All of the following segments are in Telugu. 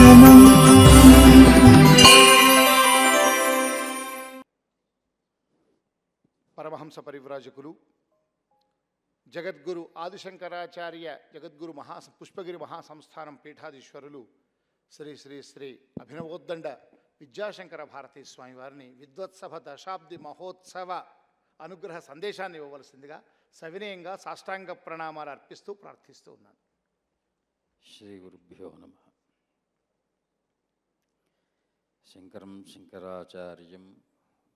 దర్శనం. పరమహంస పరివ్రాజకులు జగద్గురు ఆదిశంకరాచార్య జగద్గురు పుష్పగిరి మహాసంస్థానం పీఠాధీశ్వరులు శ్రీ శ్రీ శ్రీ అభినవోద్దండ విద్యాశంకర భారతీ స్వామి వారిని విద్వత్సభ దశాబ్ది మహోత్సవ అనుగ్రహ సందేశాన్ని ఇవ్వవలసిందిగా సవినయంగా సాష్టాంగ ప్రణామాలు అర్పిస్తూ ప్రార్థిస్తూ ఉన్నాను. శ్రీ గురుభ్యో నమః. శంకరం శంకరాచార్యం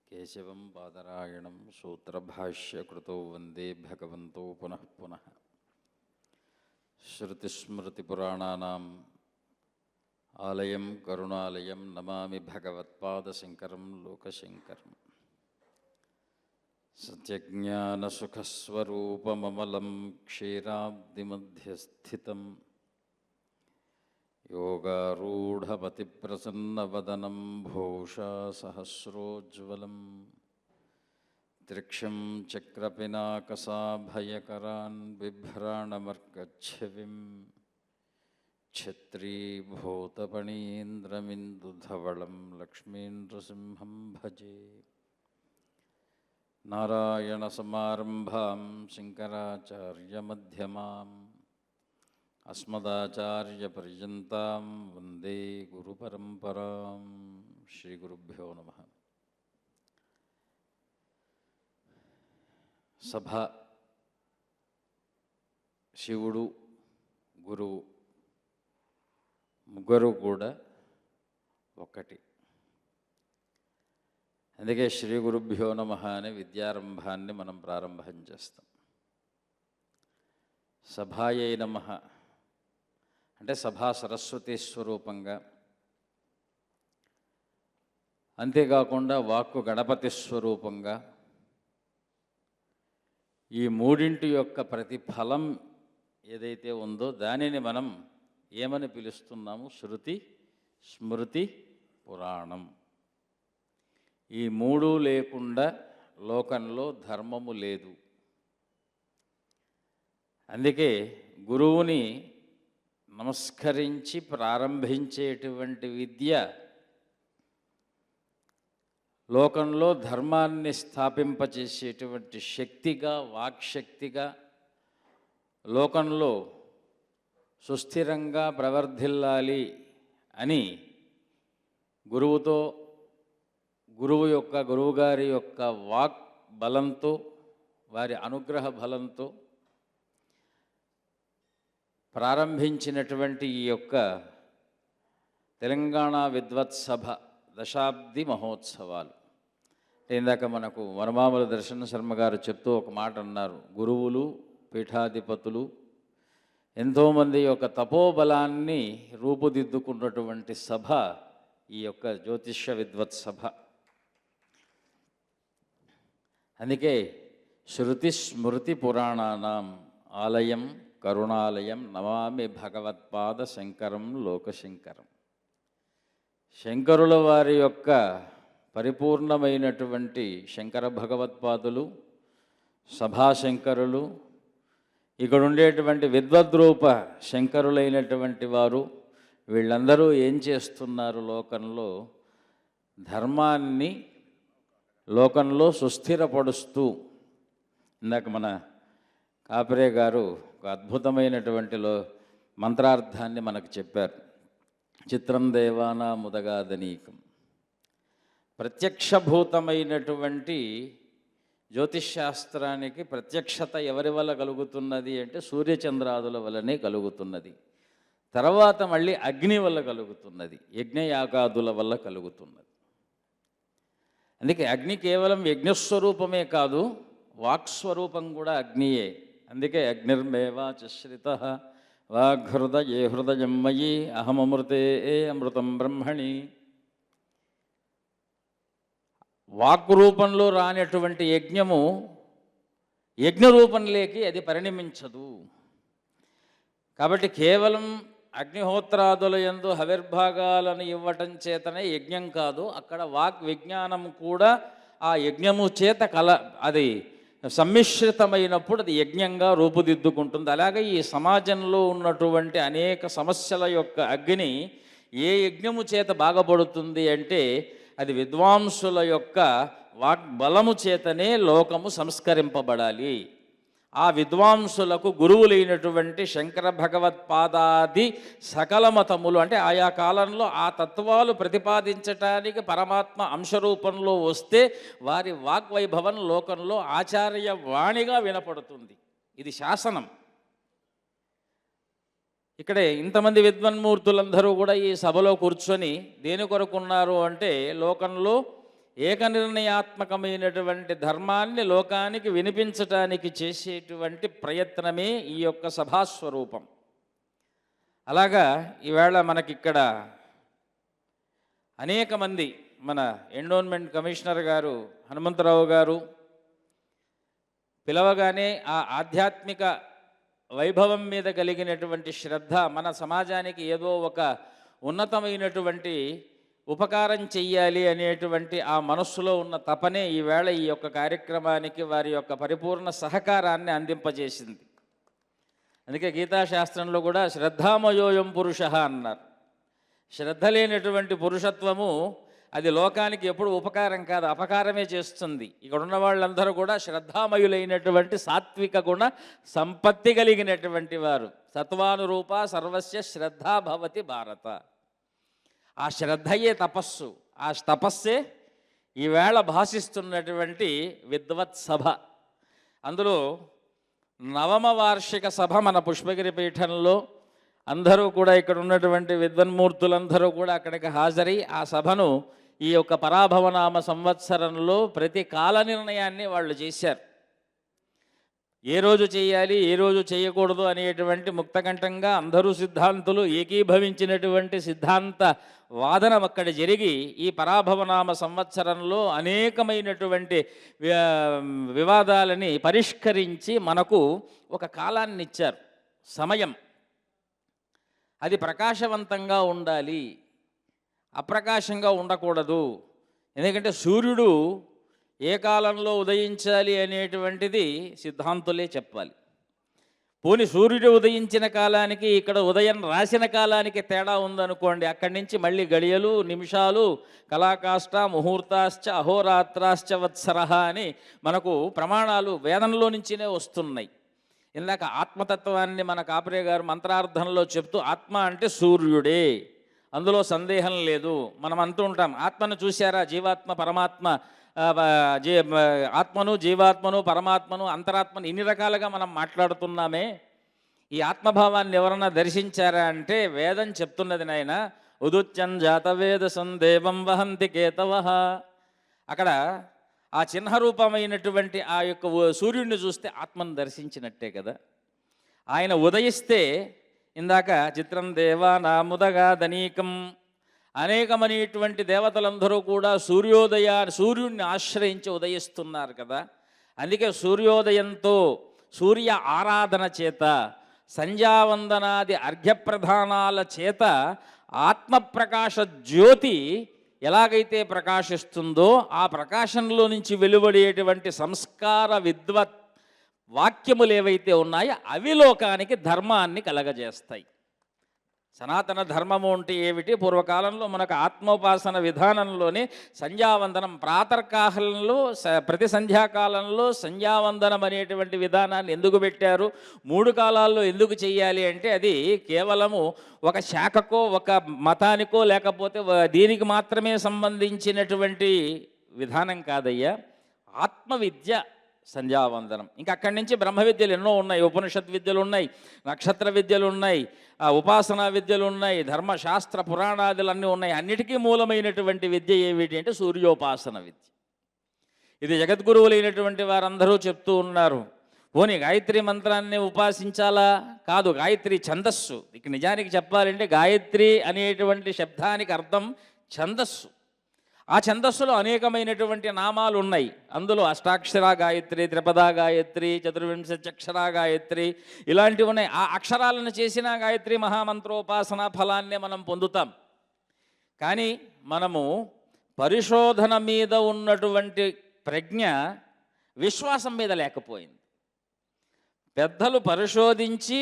కేశవం బాదరాయణం సూత్రభాష్యకృతో వందే భగవంతో పునః పునః. శృతిస్మృతిపురాణానాం ఆలయం కరుణాలయం నమామి భగవత్పాదశంకరం లోకశంకరం. సత్యజ్ఞానసుఖస్వరూపమమలం క్షీరాబ్దిమధ్యస్థితం యోగారూఢమతిప్రసన్నవదనం భూషా సహస్రోజ్వలం త్రిక్షం చక్రపినాకసాభయకరాన్ బిభ్రాణమర్కచ్ఛవిం ఛత్రీభూతపణీంద్రమిందుధవళం లక్ష్మీనృసింహం భజే. నారాయణసమారంభాం శంకరాచార్యమధ్యమాం అస్మదాచార్యపర్యంతాం వందే గురుపరంపరాం. శ్రీ గురుభ్యో నమః. సభ, శివుడు, గురువు ముగ్గురు కూడా ఒకటి. అందుకే శ్రీ గురుభ్యో నమః అనే విద్యారంభాన్ని మనం ప్రారంభం చేస్తాం. సభాయై నమః అంటే సభా సరస్వతి స్వరూపంగా, అంతేకాకుండా వాక్కు గణపతి స్వరూపంగా, ఈ మూడింటి యొక్క ప్రతిఫలం ఏదైతే ఉందో దానిని మనం ఏమని పిలుస్తున్నాము? శృతి, స్మృతి, పురాణం. ఈ మూడు లేకుండా లోకంలో ధర్మము లేదు. అందుకే గురువుని నమస్కరించి ప్రారంభించేటువంటి విద్య లోకంలో ధర్మాన్ని స్థాపింపచేసేటువంటి శక్తిగా, వాక్శక్తిగా, లోకంలో సుస్థిరంగా ప్రవర్ధిల్లాలి అని గురువుగారి యొక్క వాక్ బలంతో, వారి అనుగ్రహ బలంతో ప్రారంభించినటువంటి ఈ యొక్క తెలంగాణ విద్వత్సభ దశాబ్ది మహోత్సవాలు. ఇందాక మనకు వనమామల దర్శన శర్మ గారు చెప్తూ ఒక మాట అన్నారు. గురువులు, పీఠాధిపతులు ఎంతోమంది యొక్క తపోబలాన్ని రూపుదిద్దుకున్నటువంటి సభ ఈ యొక్క జ్యోతిష్య విద్వత్సభ. అందుకే శృతి స్మృతి పురాణానాం ఆలయం కరుణాలయం నమామి భగవత్పాద శంకరం లోకశంకరం. శంకరుల వారి యొక్క పరిపూర్ణమైనటువంటి శంకర భగవత్పాదులు, సభాశంకరులు, ఇక్కడ ఉండేటువంటి విద్వద్రూప శంకరులైనటువంటి వారు, వీళ్ళందరూ ఏం చేస్తున్నారు? లోకంలో ధర్మాన్ని లోకంలో సుస్థిరపరుస్తూ, ఇందాక మన కాపరే గారు ఒక అద్భుతమైనటువంటి మంత్రార్థాన్ని మనకు చెప్పారు. చిత్రం దేవానా ముదగాదనీకం. ప్రత్యక్షభూతమైనటువంటి జ్యోతిష్శాస్త్రానికి ప్రత్యక్షత ఎవరి వల్ల కలుగుతున్నది అంటే సూర్యచంద్రాదుల వల్లనే కలుగుతున్నది. తర్వాత మళ్ళీ అగ్ని వల్ల కలుగుతున్నది, యజ్ఞయాగాదుల వల్ల కలుగుతున్నది. అందుకే అగ్ని కేవలం యజ్ఞస్వరూపమే కాదు, వాక్స్వరూపం కూడా అగ్నియే. అందుకే అగ్నిర్మేవాచశ్రితః వాగ్హృదయే హృదయం మయి అహమమృతే అమృతం బ్రహ్మణి. వాక్ రూపంలో రానటువంటి యజ్ఞము యజ్ఞరూపంలోకి అది పరిణమించదు. కాబట్టి కేవలం అగ్నిహోత్రాదుల యందు హవిర్భాగాలను ఇవ్వటం చేతనే యజ్ఞం కాదు, అక్కడ వాక్ విజ్ఞానం కూడా ఆ యజ్ఞము చేత అది సమ్మిశ్రితమైనప్పుడు అది యజ్ఞంగా రూపుదిద్దుకుంటుంది. అలాగే ఈ సమాజంలో ఉన్నటువంటి అనేక సమస్యల యొక్క అగ్ని ఏ యజ్ఞము చేత బాగుపడుతుంది అంటే అది విద్వాంసుల యొక్క వాగ్బలము చేతనే లోకము సంస్కరింపబడాలి. ఆ విద్వాంసులకు గురువులైనటువంటి శంకర భగవత్పాదాది సకల మతములు అంటే ఆయా కాలంలో ఆ తత్వాలు ప్రతిపాదించటానికి పరమాత్మ అంశరూపంలో వస్తే వారి వాగ్వైభవం లోకంలో ఆచార్య వాణిగా వినపడుతుంది. ఇది శాసనం. ఇక్కడే ఇంతమంది విద్వన్మూర్తులందరూ కూడా ఈ సభలో కూర్చొని దేని కొరకున్నారు అంటే లోకంలో ఏకనిర్ణయాత్మకమైనటువంటి ధర్మాన్ని లోకానికి వినిపించటానికి చేసేటువంటి ప్రయత్నమే ఈ యొక్క సభాస్వరూపం. అలాగా ఈవేళ మనకిక్కడ అనేక మంది మన ఎండోన్మెంట్ కమిషనర్ గారు హనుమంతరావు గారు పిలవగానే ఆ ఆధ్యాత్మిక వైభవం మీద కలిగినటువంటి శ్రద్ధ మన సమాజానికి ఏదో ఒక ఉన్నతమైనటువంటి ఉపకారం చెయ్యాలి అనేటువంటి ఆ మనస్సులో ఉన్న తపనే ఈవేళ ఈ యొక్క కార్యక్రమానికి వారి యొక్క పరిపూర్ణ సహకారాన్ని అందింపజేసింది. అందుకే గీతాశాస్త్రంలో కూడా శ్రద్ధామయోయం పురుష అన్నారు. శ్రద్ధ లేనటువంటి పురుషత్వము అది లోకానికి ఎప్పుడు ఉపకారం కాదు, అపకారమే చేస్తుంది. ఇక్కడ ఉన్న వాళ్ళందరూ కూడా శ్రద్ధామయులైనటువంటి సాత్విక గుణ సంపత్తి కలిగినటువంటి వారు. సత్వానురూప సర్వస్య శ్రద్ధా భవతి భారత. ఆ శ్రద్ధయే తపస్సు. ఆ తపస్సే ఈవేళ భాషిస్తున్నటువంటి విద్వత్ సభ. అందులో 9వ వార్షిక సభ మన పుష్పగిరి పీఠంలో అందరూ కూడా ఇక్కడ ఉన్నటువంటి విద్వన్మూర్తులందరూ కూడా అక్కడికి హాజరై ఆ సభను ఈ యొక్క పరాభవనామ సంవత్సరంలో ప్రతి కాల నిర్ణయాన్ని వాళ్ళు చేశారు. ఏ రోజు చేయాలి ఏ రోజు చేయకూడదు అనేటువంటి ముక్తకంఠంగా అందరూ సిద్ధాంతులు ఏకీభవించినటువంటి సిద్ధాంత వాదన అక్కడ జరిగి ఈ పరాభవనామ సంవత్సరంలో అనేకమైనటువంటి వివాదాలని పరిష్కరించి మనకు ఒక కాలాన్ని ఇచ్చారు. సమయం అది ప్రకాశవంతంగా ఉండాలి, అప్రకాశంగా ఉండకూడదు. ఎందుకంటే సూర్యుడు ఏ కాలంలో ఉదయించాలి అనేటువంటిది సిద్ధాంతులే చెప్పాలి. పోని సూర్యుడు ఉదయించిన కాలానికి ఇక్కడ ఉదయం రాసిన కాలానికి తేడా ఉందనుకోండి, అక్కడి నుంచి మళ్ళీ గడియలు నిమిషాలు కళాకాష్ట ముహూర్తాశ్చ అహోరాత్రాశ్చ వత్సరః అని మనకు ప్రమాణాలు వేదంలో నుంచినే వస్తున్నాయి. ఇందాక ఆత్మతత్వాన్ని మన కాపరే గారు మంత్రార్థంలో చెప్తూ ఆత్మ అంటే సూర్యుడే, అందులో సందేహం లేదు. మనం అంటూ ఉంటాం ఆత్మను చూశారా, జీవాత్మ పరమాత్మ, ఆత్మను జీవాత్మను పరమాత్మను అంతరాత్మను ఇన్ని రకాలుగా మనం మాట్లాడుతున్నామే. ఈ ఆత్మభావాన్ని ఎవరన్నా దర్శించారా అంటే వేదం చెప్తున్నది నాయన ఉదుత్యం జాతవేద సందేవం వహంతి కేతవః. అక్కడ ఆ చిహ్నరూపమైనటువంటి ఆ యొక్క సూర్యుడిని చూస్తే ఆత్మను దర్శించినట్టే కదా. ఆయన ఉదయిస్తే ఇందాక చిత్రం దేవానాముదగా ధనీకం అనేకమనేటువంటి దేవతలందరూ కూడా సూర్యుడిని ఆశ్రయించి ఉదయిస్తున్నారు కదా. అందుకే సూర్యోదయంతో సూర్య ఆరాధన చేత సంధ్యావందనాది అర్ఘ్యప్రధానాల చేత ఆత్మప్రకాశ జ్యోతి ఎలాగైతే ప్రకాశిస్తుందో ఆ ప్రకాశంలో నుంచి వెలువడేటువంటి సంస్కార విద్వత్ వాక్యములు ఏవైతే ఉన్నాయో అవి లోకానికి ధర్మాన్ని కలగజేస్తాయి. సనాతన ధర్మము అంటే ఏమిటి? పూర్వకాలంలో మనకు ఆత్మోపాసన విధానంలోనే సంధ్యావందనం ప్రాతర్కాలంలో ప్రతి సంధ్యాకాలంలో సంధ్యావందనం అనేటువంటి విధానాన్ని ఎందుకు పెట్టారు, 3 కాలాల్లో ఎందుకు చెయ్యాలి అంటే అది కేవలము ఒక శాఖకో ఒక మతానికో లేకపోతే దీనికి మాత్రమే సంబంధించినటువంటి విధానం కాదయ్యా. ఆత్మవిద్య సంధ్యావందనం. ఇంకా అక్కడి నుంచి బ్రహ్మ విద్యలు ఎన్నో ఉన్నాయి, ఉపనిషత్ విద్యలు ఉన్నాయి, నక్షత్ర విద్యలు ఉన్నాయి, ఉపాసనా విద్యలు ఉన్నాయి, ధర్మశాస్త్ర పురాణాదులన్నీ ఉన్నాయి. అన్నిటికీ మూలమైనటువంటి విద్య ఏమిటి అంటే సూర్యోపాసన విద్య. ఇది జగద్గురువులైనటువంటి వారందరూ చెప్తూ ఉన్నారు. పోనీ గాయత్రి మంత్రాన్ని ఉపాసించాలా? కాదు, గాయత్రి ఛందస్సు. ఇక నిజానికి చెప్పాలంటే గాయత్రి అనేటువంటి శబ్దానికి అర్థం ఛందస్సు. ఆ ఛందస్సులో అనేకమైనటువంటి నామాలు ఉన్నాయి. అందులో అష్టాక్షర గాయత్రి, త్రిపదా గాయత్రి, చతుర్వింశత్యక్షరా గాయత్రి ఇలాంటివి ఉన్నాయి. ఆ అక్షరాలను చేసిన గాయత్రి మహామంత్రోపాసన ఫలాన్నే మనం పొందుతాం. కానీ మనము పరిశోధన మీద ఉన్నటువంటి ప్రజ్ఞ విశ్వాసం మీద లేకపోయింది. పెద్దలు పరిశోధించి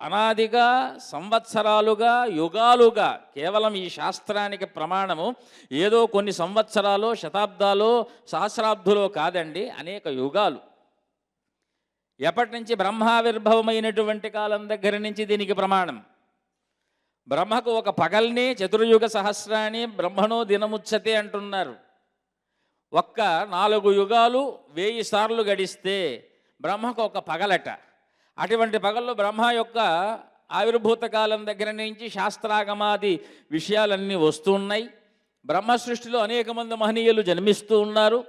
అనాదిగా సంవత్సరాలుగా యుగాలుగా కేవలం ఈ శాస్త్రానికి ప్రమాణము ఏదో కొన్ని సంవత్సరాలు శతాబ్దాలు సహస్రాబ్దులో కాదండి, అనేక యుగాలు. ఎప్పటి నుంచి బ్రహ్మావిర్భవమైనటువంటి కాలం దగ్గర నుంచి దీనికి ప్రమాణం. బ్రహ్మకు ఒక పగల్ని చతుర్యుగ సహస్రాన్ని బ్రహ్మణో దినముచ్చతే అంటున్నారు. ఒక్క 4 యుగాలు 1000 సార్లు గడిస్తే బ్రహ్మకు ఒక పగలట. అటువంటి పగల్లో బ్రహ్మ యొక్క ఆవిర్భూత కాలం దగ్గర నుంచి శాస్త్రాగమాది విషయాలన్నీ వస్తూ ఉన్నాయి. బ్రహ్మ సృష్టిలో అనేక మంది మహనీయులు జన్మిస్తూ ఉన్నారు.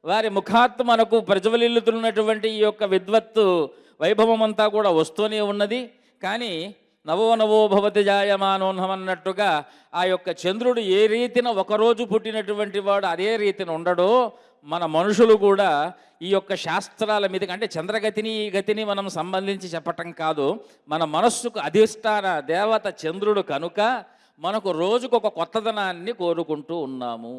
వారి ముఖాత్ మనకు ప్రజ్వలిల్లుతున్నటువంటి ఈ యొక్క విద్వత్తు వైభవం అంతా కూడా వస్తూనే ఉన్నది. కానీ నవో నవో భవతి జాయమానోన్హం అన్నట్టుగా ఆ యొక్క చంద్రుడు ఏ రీతిన ఒకరోజు పుట్టినటువంటి వాడు అదే రీతిన ఉండడో, మన మనుషులు కూడా ఈ యొక్క శాస్త్రాల మీదకి, అంటే చంద్రగతిని ఈ గతిని మనం సంబంధించి చెప్పటం కాదు, మన మనస్సుకు అధిష్టాన దేవత చంద్రుడు కనుక మనకు రోజుకు ఒక కొత్తదనాన్ని కోరుకుంటూ ఉన్నాము.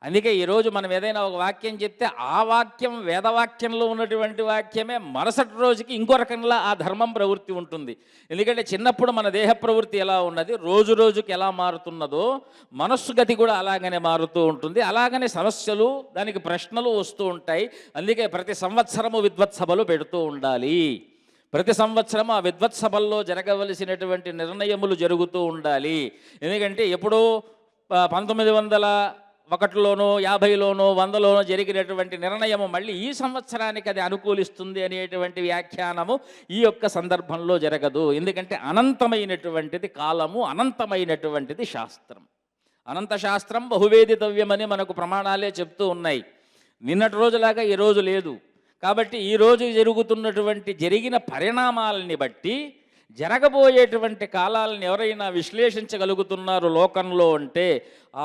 అందుకే ఈరోజు మనం ఏదైనా ఒక వాక్యం చెప్తే ఆ వాక్యం వేదవాక్యంలో ఉన్నటువంటి వాక్యమే మరుసటి రోజుకి ఇంకో రకంగా ఆ ధర్మం ప్రవృత్తి ఉంటుంది. ఎందుకంటే చిన్నప్పుడు మన దేహ ప్రవృత్తి ఎలా ఉన్నది, రోజు రోజుకి ఎలా మారుతున్నదో మనస్సు గతి కూడా అలాగనే మారుతూ ఉంటుంది. అలాగనే సమస్యలు, దానికి ప్రశ్నలు వస్తూ ఉంటాయి. అందుకే ప్రతి సంవత్సరము విద్వత్సభలు పెడుతూ ఉండాలి. ప్రతి సంవత్సరం ఆ విద్వత్సభల్లో జరగవలసినటువంటి నిర్ణయములు జరుగుతూ ఉండాలి. ఎందుకంటే ఎప్పుడో 1901లోనో 50లోనో 100లోనో జరిగినటువంటి నిర్ణయము మళ్ళీ ఈ సంవత్సరానికి అది అనుకూలిస్తుంది అనేటువంటి వ్యాఖ్యానము ఈ యొక్క సందర్భంలో జరగదు. ఎందుకంటే అనంతమైనటువంటిది కాలము, అనంతమైనటువంటిది శాస్త్రం. అనంత శాస్త్రం బహువేదితవ్యమని మనకు ప్రమాణాలే చెప్తూ ఉన్నాయి. నిన్నటి రోజులాగా ఈరోజు లేదు. కాబట్టి ఈరోజు జరిగిన పరిణామాలని బట్టి జరగబోయేటువంటి కాలాలను ఎవరైనా విశ్లేషించగలుగుతున్నారు లోకంలో అంటే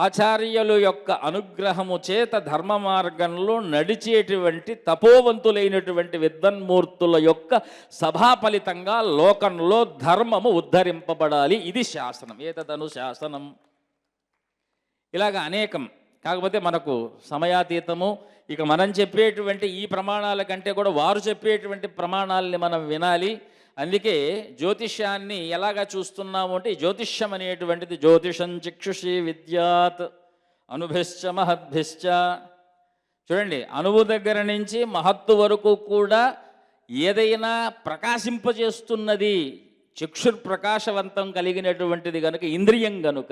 ఆచార్యుల యొక్క అనుగ్రహము చేత ధర్మ మార్గంలో నడిచేటువంటి తపోవంతులైనటువంటి విద్వన్మూర్తుల యొక్క సభా ఫలితంగా లోకంలో ధర్మము ఉద్ధరింపబడాలి. ఇది శాసనం. ఏతదను శాసనం. ఇలాగ అనేకం. కాకపోతే మనకు సమయాతీతము. ఇక మనం చెప్పేటువంటి ఈ ప్రమాణాల కంటే కూడా వారు చెప్పేటువంటి ప్రమాణాలని మనం వినాలి. అందుకే జ్యోతిష్యాన్ని ఎలాగా చూస్తున్నాము అంటే, జ్యోతిష్యం అనేటువంటిది జ్యోతిషం చక్షుషి విద్యాత్ అనుభిశ్చ మహద్భిశ్చ. చూడండి, అణువు దగ్గర నుంచి మహత్తు వరకు కూడా ఏదైనా ప్రకాశింపజేస్తున్నది చక్షుర్ప్రకాశవంతం కలిగినటువంటిది కనుక, ఇంద్రియం కనుక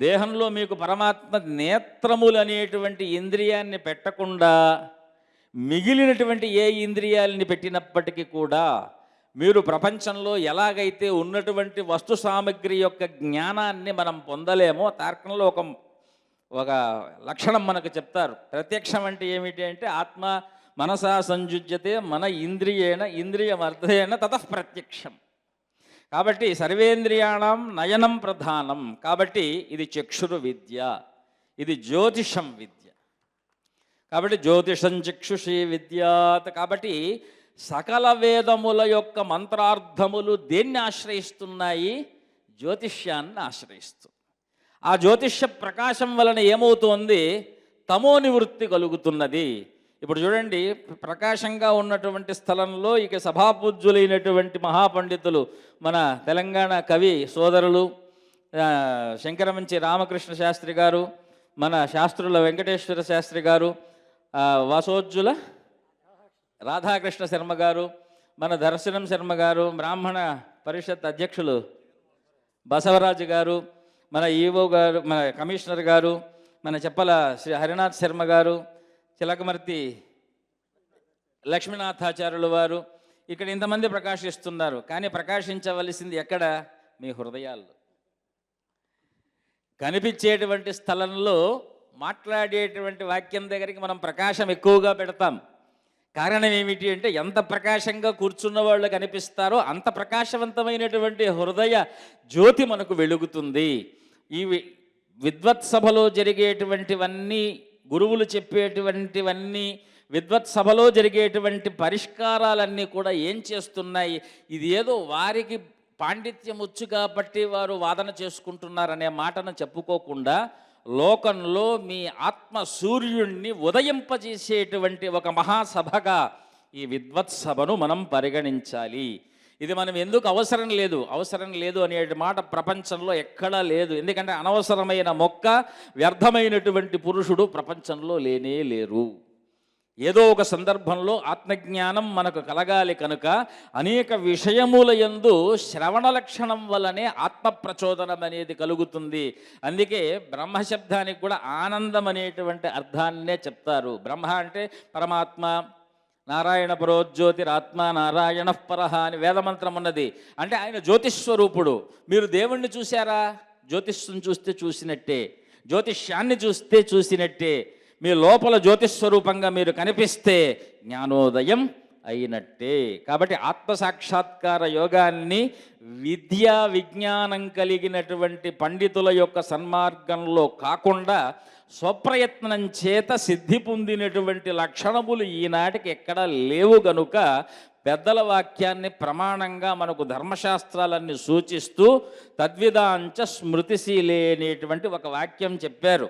దేహంలో మీకు పరమాత్మ నేత్రములు అనేటువంటి ఇంద్రియాన్ని పెట్టకుండా మిగిలినటువంటి ఏ ఇంద్రియాలని పెట్టినప్పటికీ కూడా మీరు ప్రపంచంలో ఎలాగైతే ఉన్నటువంటి వస్తు సామగ్రి యొక్క జ్ఞానాన్ని మనం పొందలేమో, తార్కంలో ఒక లక్షణం మనకు చెప్తారు. ప్రత్యక్షం అంటే ఏమిటి అంటే, ఆత్మ మనసా సంయుజ్యతే మన ఇంద్రియేణ ఇంద్రియమర్థేన తతః ప్రత్యక్షం. కాబట్టి సర్వేంద్రియాణం నయనం ప్రధానం. కాబట్టి ఇది చక్షురు విద్య, ఇది జ్యోతిషం విద్య. కాబట్టి జ్యోతిషం చక్షుషి విద్యాత్. కాబట్టి సకల వేదముల యొక్క మంత్రార్థములు దేన్ని ఆశ్రయిస్తున్నాయి? జ్యోతిష్యాన్ని ఆశ్రయిస్తూ. ఆ జ్యోతిష్య ప్రకాశం వలన ఏమవుతోంది? తమో నివృత్తి కలుగుతున్నది. ఇప్పుడు చూడండి, ప్రకాశంగా ఉన్నటువంటి స్థలంలో ఇక సభాపూజ్యులైనటువంటి మహాపండితులు, మన తెలంగాణ కవి సోదరులు శంకరమంచి రామకృష్ణ శాస్త్రి గారు, మన శాస్త్రుల వెంకటేశ్వర శాస్త్రి గారు, వాసోజ్జుల రాధాకృష్ణ శర్మ గారు, మన దర్శనం శర్మ గారు, బ్రాహ్మణ పరిషత్ అధ్యక్షులు బసవరాజు గారు, మన ఈవో గారు, మన కమిషనర్ గారు, మన చెప్పల శ్రీ హరినాథ్ శర్మ గారు, చిలకమర్తి లక్ష్మీనాథాచార్యుల వారు, ఇక్కడ ఇంతమంది ప్రకాశిస్తున్నారు. కానీ ప్రకాశించవలసింది ఎక్కడ? మీ హృదయాల్లో. కనిపించేటువంటి స్థలంలో మాట్లాడేటువంటి వాక్యం దగ్గరికి మనం ప్రకాశం ఎక్కువగా పెడతాం. కారణం ఏమిటి అంటే, ఎంత ప్రకాశంగా కూర్చున్న వాళ్ళు కనిపిస్తారో అంత ప్రకాశవంతమైనటువంటి హృదయ జ్యోతి మనకు వెలుగుతుంది. ఈ విద్వత్సభలో జరిగేటువంటివన్నీ, గురువులు చెప్పేటువంటివన్నీ, విద్వత్సభలో జరిగేటువంటి పరిష్కారాలన్నీ కూడా ఏం చేస్తున్నాయి? ఇది ఏదో వారికి పాండిత్యం వచ్చు కాబట్టి వారు వాదన చేసుకుంటున్నారనే మాటను చెప్పుకోకుండా, లోకంలో మీ ఆత్మ సూర్యుణ్ణి ఉదయింపజేసేటువంటి ఒక మహాసభగా ఈ విద్వత్సభను మనం పరిగణించాలి. ఇది మనం ఎందుకు అవసరం లేదు అనే మాట ప్రపంచంలో ఎక్కడా లేదు. ఎందుకంటే అనవసరమైన మొక్క, వ్యర్థమైనటువంటి పురుషుడు ప్రపంచంలో లేనే లేరు. ఏదో ఒక సందర్భంలో ఆత్మజ్ఞానం మనకు కలగాలి కనుక అనేక విషయముల యందు శ్రవణ లక్షణం వల్లనే ఆత్మ ప్రచోదనం అనేది కలుగుతుంది. అందుకే బ్రహ్మశబ్దానికి కూడా ఆనందం అనేటువంటి అర్థాన్నే చెప్తారు. బ్రహ్మ అంటే పరమాత్మ, నారాయణ పరోజ్యోతిరాత్మ నారాయణ పరహ అని వేదమంత్రం ఉన్నది. అంటే ఆయన జ్యోతిస్వరూపుడు. మీరు దేవుణ్ణి చూశారా? జ్యోతిష్ను చూస్తే చూసినట్టే, జ్యోతిష్యాన్ని చూస్తే చూసినట్టే. మీ లోపల జ్యోతిస్వరూపంగా మీరు కనిపిస్తే జ్ఞానోదయం అయినట్టే. కాబట్టి ఆత్మసాక్షాత్కార యోగాన్ని విద్యా విజ్ఞానం కలిగినటువంటి పండితుల యొక్క సన్మార్గంలో కాకుండా స్వప్రయత్నం చేత సిద్ధి పొందినటువంటి లక్షణములు ఈనాటికి ఎక్కడా లేవు గనుక పెద్దల వాక్యాన్ని ప్రమాణంగా మనకు ధర్మశాస్త్రాలన్నీ సూచిస్తూ తద్విదాంచ స్మృతిశీలే అనేటువంటి ఒక వాక్యం చెప్పారు.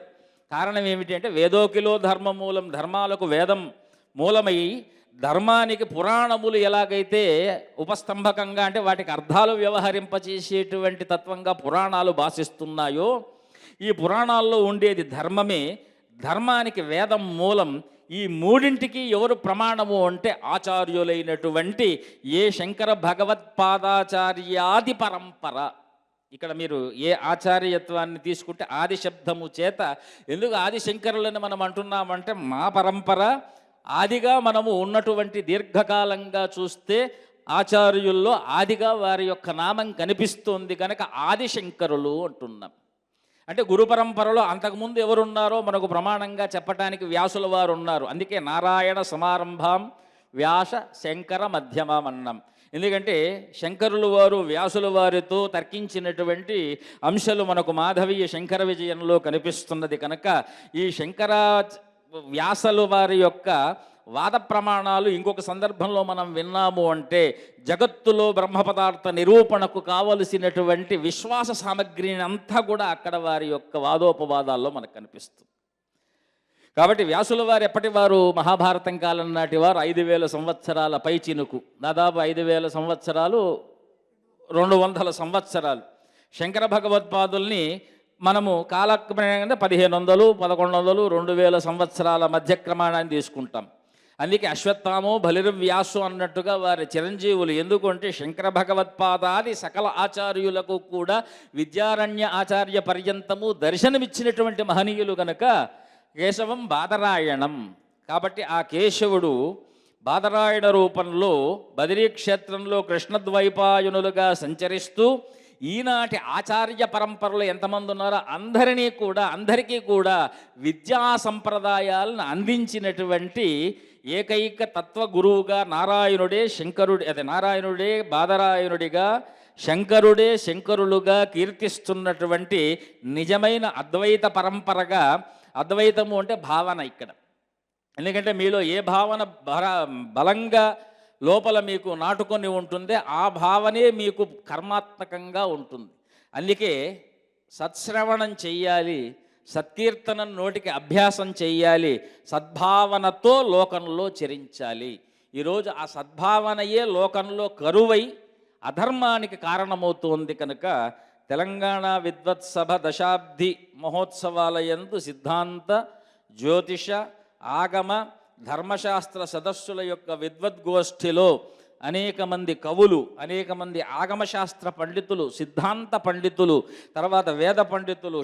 కారణం ఏమిటి అంటే వేదోకిలో ధర్మమూలం, ధర్మాలకు వేదం మూలమై ధర్మానికి పురాణములు ఎలాగైతే ఉపస్తంభకంగా అంటే వాటికి అర్థాలు వ్యవహరింపచేసేటువంటి తత్వంగా పురాణాలు భాషిస్తున్నాయో ఈ పురాణాల్లో ఉండేది ధర్మమే. ధర్మానికి వేదం మూలం. ఈ మూడింటికి ఎవరు ప్రమాణము అంటే ఆచార్యులైనటువంటి ఏ శంకర భగవత్పాదాచార్యాది పరంపర. ఇక్కడ మీరు ఏ ఆచార్యత్వాన్ని తీసుకుంటే ఆది శబ్దము చేత ఎందుకు ఆదిశంకరులని మనం అంటున్నామంటే మా పరంపర ఆదిగా మనము ఉన్నటువంటి దీర్ఘకాలంగా చూస్తే ఆచార్యుల్లో ఆదిగా వారి యొక్క నామం కనిపిస్తోంది కనుక ఆదిశంకరులు అంటున్నాం. అంటే గురు పరంపరలో అంతకుముందు ఎవరున్నారో మనకు ప్రమాణంగా చెప్పడానికి వ్యాసుల వారు ఉన్నారు. అందుకే నారాయణ సమారంభం వ్యాస శంకర మధ్యమం అన్నాం. ఎందుకంటే శంకరులు వారు వ్యాసుల వారితో తర్కించినటువంటి అంశాలు మనకు మాధవీయ శంకర విజయంలో కనిపిస్తున్నది కనుక ఈ శంకర వ్యాసుల వారి యొక్క వాద ప్రమాణాలు ఇంకొక సందర్భంలో మనం విన్నాము అంటే జగత్తులో బ్రహ్మ పదార్థ నిరూపణకు కావలసినటువంటి విశ్వాస సామగ్రిని అంతా కూడా అక్కడ వారి యొక్క వాదోపవాదాల్లో మనకు కనిపిస్తుంది. కాబట్టి వ్యాసుల వారు ఎప్పటి వారు? మహాభారతం కాలం నాటి వారు. 5000 సంవత్సరాల పై చినుకు, దాదాపు 5000 సంవత్సరాలు, 200 సంవత్సరాలు. శంకర భగవత్పాదుల్ని మనము కాలక్రమేణా 1500, 1100, 2000 సంవత్సరాల మధ్యక్రమాణాన్ని తీసుకుంటాం. అందుకే అశ్వత్థామో బలిర్వ్యాసు అన్నట్టుగా వారి చిరంజీవులు. ఎందుకంటే శంకర భగవత్పాదాది సకల ఆచార్యులకు కూడా విద్యారణ్య ఆచార్య పర్యంతము దర్శనమిచ్చినటువంటి మహనీయులు కనుక కేశవం బాదరాయణం. కాబట్టి ఆ కేశవుడు బాదరాయణ రూపంలో బదిరీ క్షేత్రంలో కృష్ణద్వైపాయనులుగా సంచరిస్తూ ఈనాటి ఆచార్య పరంపరలో ఎంతమంది ఉన్నారో అందరికీ కూడా విద్యా సంప్రదాయాలను అందించినటువంటి ఏకైక తత్వ గురువుగా నారాయణుడే బాదరాయణుడిగా శంకరులుగా కీర్తిస్తున్నటువంటి నిజమైన అద్వైత పరంపరగా. అద్వైతము అంటే భావన ఇక్కడ. ఎందుకంటే మీలో ఏ భావన బలంగా లోపల మీకు నాటుకొని ఉంటుందే ఆ భావనే మీకు కర్మాత్మకంగా ఉంటుంది. అందుకే సత్శ్రవణం చెయ్యాలి, సత్కీర్తనం నోటికి అభ్యాసం చెయ్యాలి, సద్భావనతో లోకంలో చరించాలి. ఈరోజు ఆ సద్భావనయే లోకంలో కరువై అధర్మానికి కారణమవుతోంది కనుక తెలంగాణ విద్వత్సభ దశాబ్ది మహోత్సవాలయందు సిద్ధాంత, జ్యోతిష, ఆగమ, ధర్మశాస్త్ర సదస్సుల యొక్క విద్వద్గోష్ఠిలో అనేక మంది కవులు, అనేక మంది ఆగమశాస్త్ర పండితులు, సిద్ధాంత పండితులు, తర్వాత వేద పండితులు,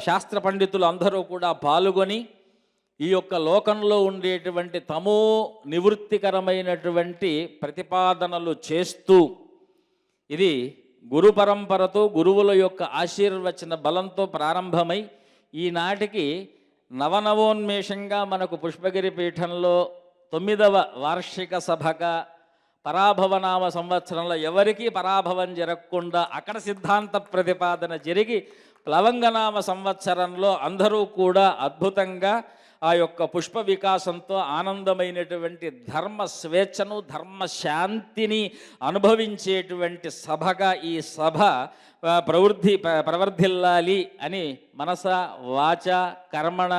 శాస్త్ర పండితులు అందరూ కూడా పాల్గొని ఈ యొక్క లోకంలో ఉండేటువంటి తమో నివృత్తికరమైనటువంటి ప్రతిపాదనలు చేస్తూ ఇది గురు పరంపరతో గురువుల యొక్క ఆశీర్వచన బలంతో ప్రారంభమై ఈనాటికి నవనవోన్మేషంగా మనకు పుష్పగిరి పీఠంలో 9వ వార్షిక సభగా పరాభవనామ సంవత్సరంలో ఎవరికీ పరాభవం జరగకుండా అక్కడ సిద్ధాంత ప్రతిపాదన జరిగి ప్లవంగనామ సంవత్సరంలో అందరూ కూడా అద్భుతంగా ఆ యొక్క పుష్ప వికాసంతో ఆనందమైనటువంటి ధర్మ స్వేచ్ఛను ధర్మశాంతిని అనుభవించేటువంటి సభగా ఈ సభ ప్రవర్ధిల్లాలి అని మనస వాచ కర్మణ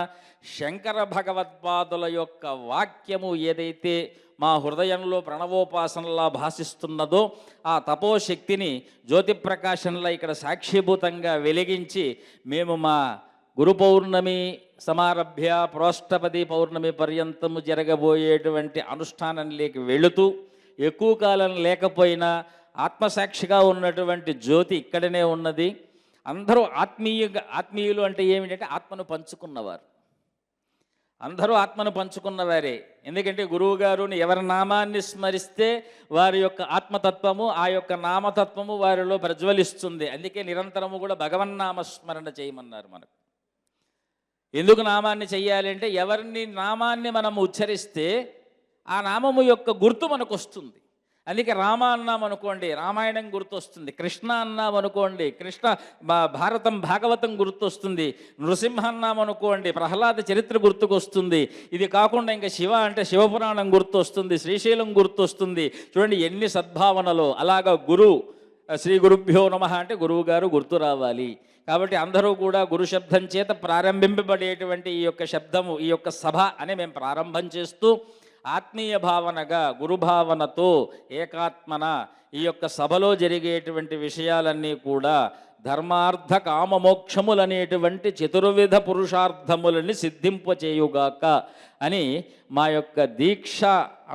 శంకర భగవత్పాదుల యొక్క వాక్యము ఏదైతే మా హృదయంలో ప్రణవోపాసనలా భాసిస్తున్నదో ఆ తపోశక్తిని జ్యోతి ప్రకాశంలా ఇక్కడ సాక్షిభూతంగా వెలిగించి మేము మా గురు పౌర్ణమి సమారభ్య ప్రోష్టపది పౌర్ణమి పర్యంతము జరగబోయేటువంటి అనుష్ఠానంలోకి వెళుతూ ఎక్కువ కాలం లేకపోయినా ఆత్మసాక్షిగా ఉన్నటువంటి జ్యోతి ఇక్కడనే ఉన్నది. అందరూ ఆత్మీయులు అంటే ఏమిటంటే ఆత్మను పంచుకున్నవారు, అందరూ ఆత్మను పంచుకున్నవారే. ఎందుకంటే గురువుగారుని ఎవరి నామాన్ని స్మరిస్తే వారి యొక్క ఆత్మతత్వము ఆ యొక్క నామతత్వము వారిలో ప్రజ్వలిస్తుంది. అందుకే నిరంతరము కూడా భగవన్నామస్మరణ చేయమన్నారు మనకు. ఎందుకు నామాన్ని చెయ్యాలి అంటే ఎవరిని నామాన్ని మనం ఉచ్చరిస్తే ఆ నామము యొక్క గుర్తు మనకు వస్తుంది. అందుకే రామ అన్నాం అనుకోండి రామాయణం గుర్తొస్తుంది, కృష్ణ అన్నాం అనుకోండి కృష్ణ భారతం భాగవతం గుర్తొస్తుంది, నృసింహ అన్నాం అనుకోండి ప్రహ్లాద చరిత్ర గుర్తుకొస్తుంది. ఇది కాకుండా ఇంకా శివ అంటే శివపురాణం గుర్తొస్తుంది, శ్రీశైలం గుర్తొస్తుంది. చూడండి ఎన్ని సద్భావనలో. అలాగా శ్రీ గురుభ్యో నమః అంటే గురువు గారు గుర్తు రావాలి. కాబట్టి అందరూ కూడా గురు శబ్దం చేత ప్రారంభింపబడేటువంటి ఈ యొక్క శబ్దము ఈ యొక్క సభ అని మేము ప్రారంభం చేస్తూ ఆత్మీయ భావనగా గురుభావనతో ఏకాత్మన ఈ యొక్క సభలో జరిగేటువంటి విషయాలన్నీ కూడా ధర్మార్థ కామమోక్షములనేటువంటి చతుర్విధ పురుషార్థములని సిద్ధింపచేయుగాక అని మా యొక్క దీక్ష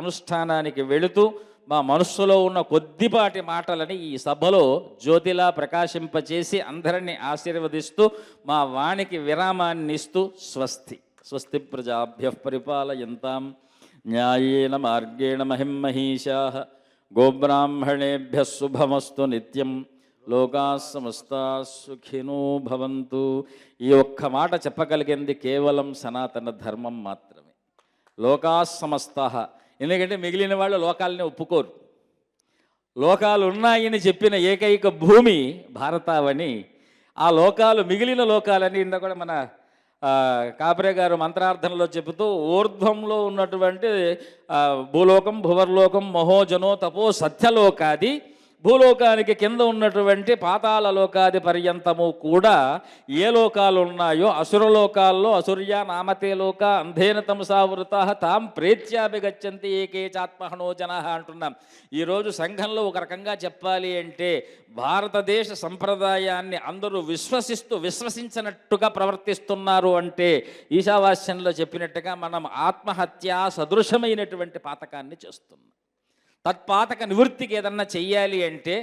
అనుష్ఠానానికి వెళుతూ మా మనస్సులో ఉన్న కొద్దిపాటి మాటలని ఈ సభలో జ్యోతిలా ప్రకాశింపచేసి అందరినీ ఆశీర్వదిస్తూ మా వాణికి విరామాన్ని ఇస్తూ స్వస్తి. స్వస్తి ప్రజాభ్య పరిపాలయంతాం న్యాయేన మార్గేణ మహిమహీషాః గోబ్రాహ్మణేభ్యः శుభమస్తు నిత్యం లోకాః సమస్తాః సుఖినో భవంతు. ఈ ఒక్క మాట చెప్పగలిగింది కేవలం సనాతన ధర్మం మాత్రమే. లోకాః సమస్తాః, ఎందుకంటే మిగిలిన వాళ్ళు లోకాలని ఒప్పుకోరు. లోకాలు ఉన్నాయని చెప్పిన ఏకైక భూమి భారతావని. ఆ లోకాలు మిగిలిన లోకాలని ఇంత కూడా మన కాపరే గారు మంత్రార్థంలో చెబుతూ ఊర్ధ్వంలో ఉన్నటువంటి భూలోకం భువర్లోకం మహోజనో తపో సత్యలోకాది, భూలోకానికి కింద ఉన్నటువంటి పాతాళ లోకాది పర్యంతము కూడా ఏ లోకాలు ఉన్నాయో అసురలోకాల్లో అసుర్యా నామతే లోక అంధేన తమసావృతా తాం ప్రేత్యాభిగచ్చంతి ఏకేచాత్మహనో జనః అంటున్నాం. ఈరోజు సంఘంలో ఒక రకంగా చెప్పాలి అంటే భారతదేశ సంప్రదాయాన్ని అందరూ విశ్వసించినట్టుగా ప్రవర్తిస్తున్నారు అంటే ఈశావాస్యంలో చెప్పినట్టుగా మనం ఆత్మహత్య సదృశమైనటువంటి పాతకాన్ని చేస్తున్నాం. తత్పాతక నివృత్తికి ఏదన్నా చెయ్యాలి అంటే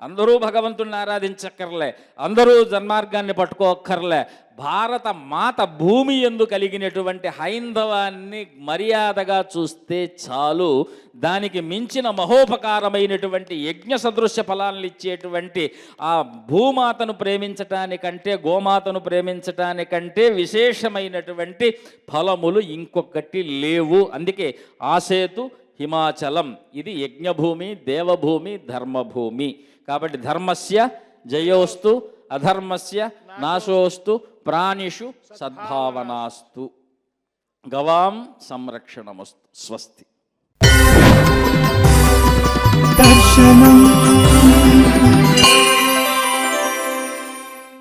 అందరూ భగవంతుడిని ఆరాధించక్కర్లే, అందరూ జన్మార్గాన్ని పట్టుకోక్కర్లే. భారత మాత భూమి యందు కలిగినటువంటి హైందవాన్ని మర్యాదగా చూస్తే చాలు. దానికి మించిన మహోపకారమైనటువంటి యజ్ఞ సదృశ్య ఫలాలను ఇచ్చేటువంటి ఆ భూమాతను ప్రేమించటానికంటే గోమాతను ప్రేమించటానికంటే విశేషమైనటువంటి ఫలములు ఇంకొకటి లేవు. అందుకే ఆసేతు హిమాచలం ఇది యజ్ఞభూమి, దేవభూమి, ధర్మభూమి. కాబట్టి ధర్మస్య జయోస్తు అధర్మస్య నాశోస్తు ప్రాణిషు సద్భావనాస్తు. గవాం సంరక్షణమస్తు. స్వస్తి. దర్శనం